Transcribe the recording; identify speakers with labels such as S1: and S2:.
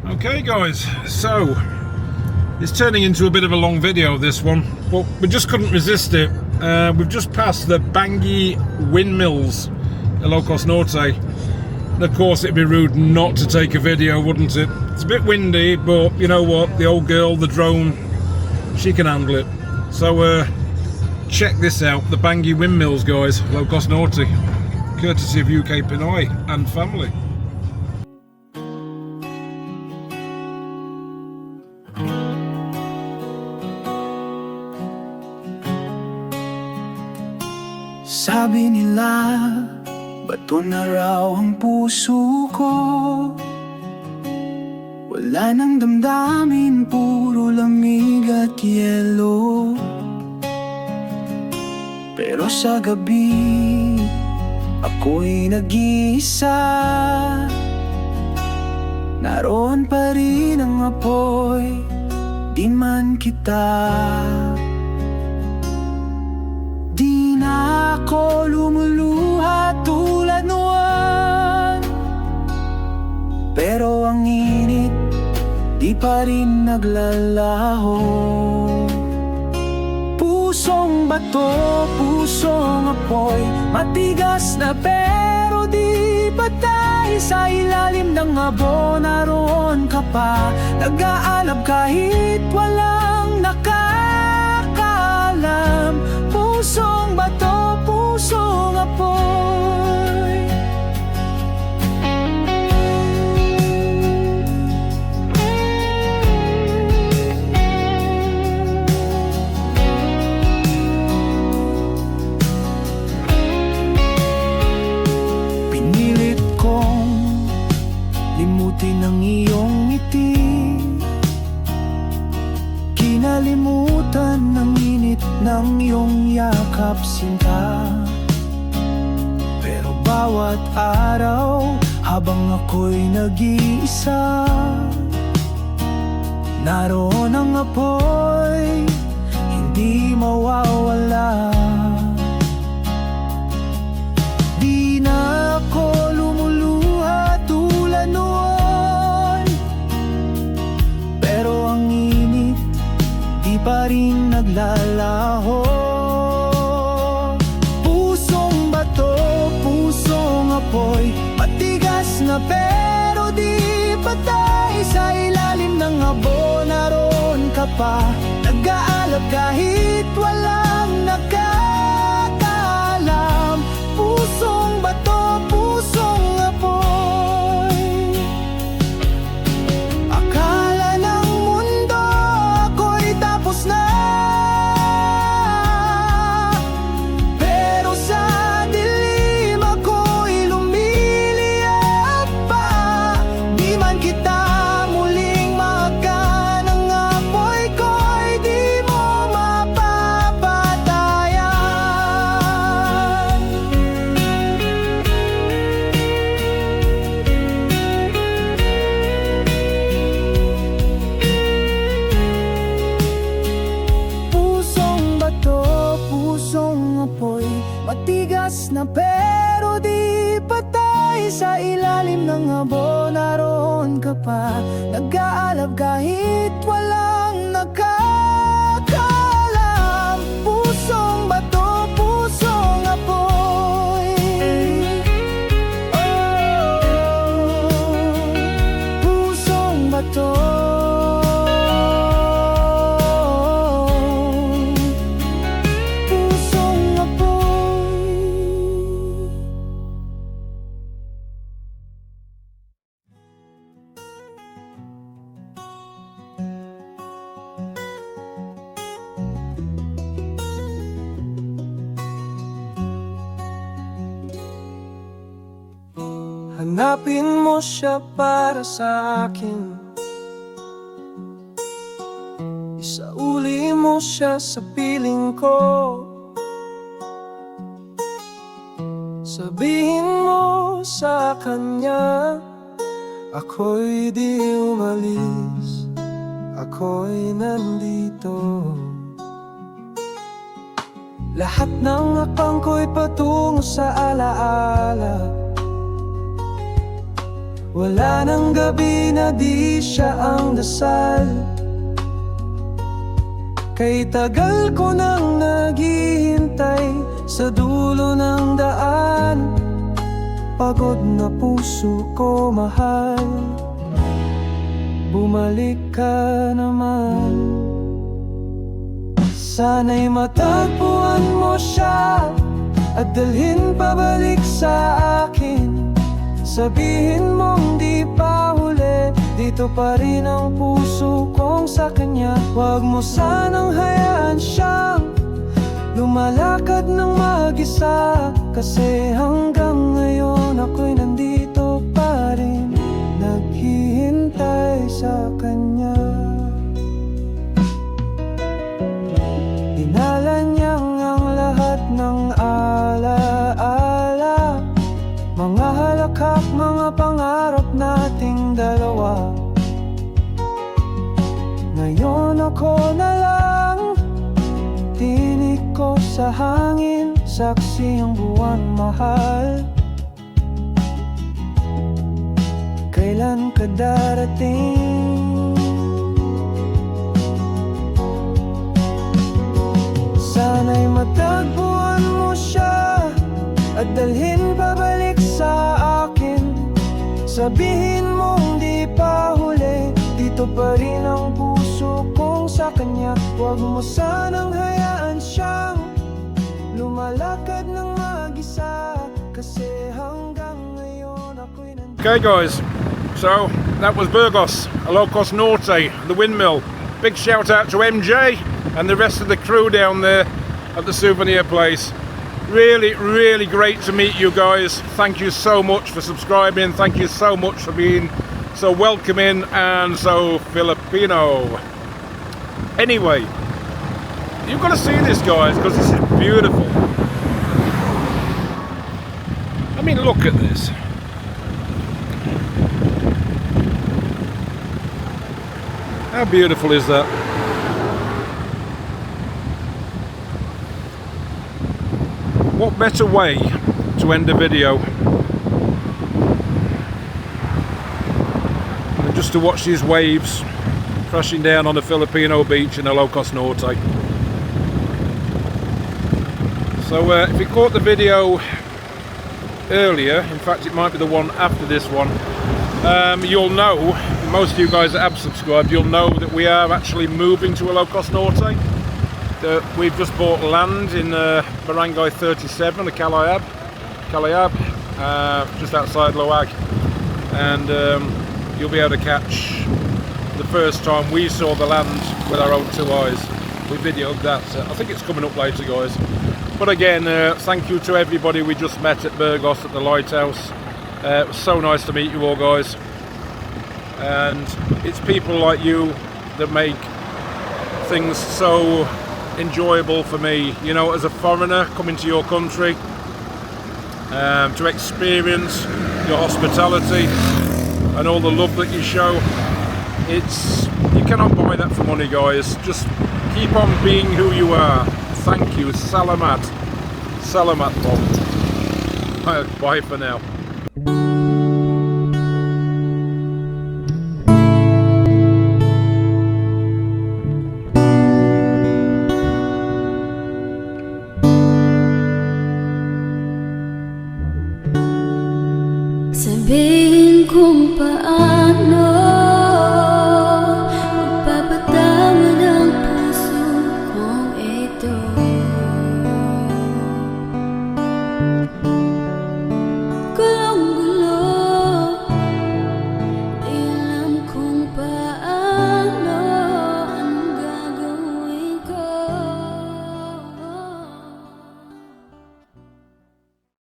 S1: Okay guys, so it's turning into a bit of a long video, this one, but we just couldn't resist it. We've just passed the Bangui windmills at Locos Norte, and of course it'd be rude not to take a video, wouldn't it? It's a bit windy, but you know what, the old girl, the drone, she can handle it. So check this out, the Bangui windmills guys, Locos Norte, courtesy of UK Pinoy and family.
S2: Sabi nila, bato na raw ang puso ko. Wala nang damdamin, puro lamig at yelo. Pero sa gabi, ako'y nag-iisa. Naroon pa rin ang apoy, di man kita. Di na ako lumuluha tulad noon, pero ang init di pa rin naglalaho. Pusong bato, pusong apoy, matigas na pero di patay. Sa ilalim ng abo naroon ka pa, nag-aalab kahit walang nakakaalam. Pusong bato, pusong apoy. Pinilit kong limutin ang iyong ngiti, kinalimutan ng init ng iyong yakap, sinta. Pero bawat araw, habang ako'y nag-iisa, naroon ang apoy, hindi mawawala. Di na ako lumuluha tulad noon, pero ang init di pa rin naglalaho. Pusong bato, pusong apoy, matigas na pero di patay. Sa ilalim ng abo naroon ka pa, nag-aalab kahit walang nakakaalam. Pusong bato, pusong apoy. Akala ng mundo ako'y tapos na, pero sa dilim ako'y lumiliyap pa. Di man kita muling makan, ang apoy ko'y di mo mapapatayan. Pusong bato, pusong apoy, matigas na pero di patay. Sa ilalim ng abo naroon ka pa, nag-aalab kahit walang nakakaalam. Pusong bato, pusong apoy. Pusong bato, pusong apoy. Hanapin mo siya para sa akin, isauli mo siya sa piling ko. Sabihin mo sa kanya, ako'y di umalis, ako'y nandito. Lahat ng akang ko'y patungo sa alaala. Wala nang gabi na di siya ang dasal. Kay tagal ko nang naghihintay sa dulo ng daan. Pagod na puso ko, mahal, bumalik ka naman. Sana'y matagpuan mo siya at dalhin pabalik sa akin. Sabihin mong di pa huli, dito pa rin ang puso kong sa kanya. Huwag mo sanang hayaan siyang lumalakad ng mag-isa, kasi hanggang ngayon ako'y nandito pa rin, naghihintay sa kanya. Dinala niyang ang lahat ng alaala, mga halakhak, mga pangarap nating dalawa. Ngayon ako na lang, tinig ko sa hangin, saksi ang buwan, mahal. Kailan ka darating? Sana'y matagpuan mo siya at dalhin pabalik sa akin. Sabihin mong di pa huli, dito pa rin ang puso kong sa kanya. Huwag mo sanang hayaan siyang lumalakad ng mag-isa, kasi hanggang ngayon ako'y nandito.
S1: Okay guys, so that was Burgos, Ilocos Norte, the windmill. Big shout out to MJ and the rest of the crew down there at the souvenir place. Really, really great to meet you guys. Thank you so much for subscribing. Thank you so much for being so welcoming and so Filipino. Anyway, you've got to see this, guys, because this is beautiful. I mean, look at this. How beautiful is that? What better way to end a video than just to watch these waves crashing down on a Filipino beach in Ilocos Norte. So if you caught the video earlier, in fact it might be the one after this one, you'll know, most of you guys that have subscribed, you'll know that we are actually moving to Ilocos Norte. We've just bought land in Barangay 37, the Calayab, just outside Loag, and you'll be able to catch the first time we saw the land with our own two eyes. We videoed that. I think it's coming up later, guys. But again, thank you to everybody we just met at Burgos at the lighthouse. It was so nice to meet you all, guys. And it's people like you that make things so enjoyable for me, you know, as a foreigner coming to your country, to experience your hospitality and all the love that you show. You cannot buy that for money, guys. Just keep on being who you are. Thank you. Salamat po. Bye for now.
S3: Sabihin kung paano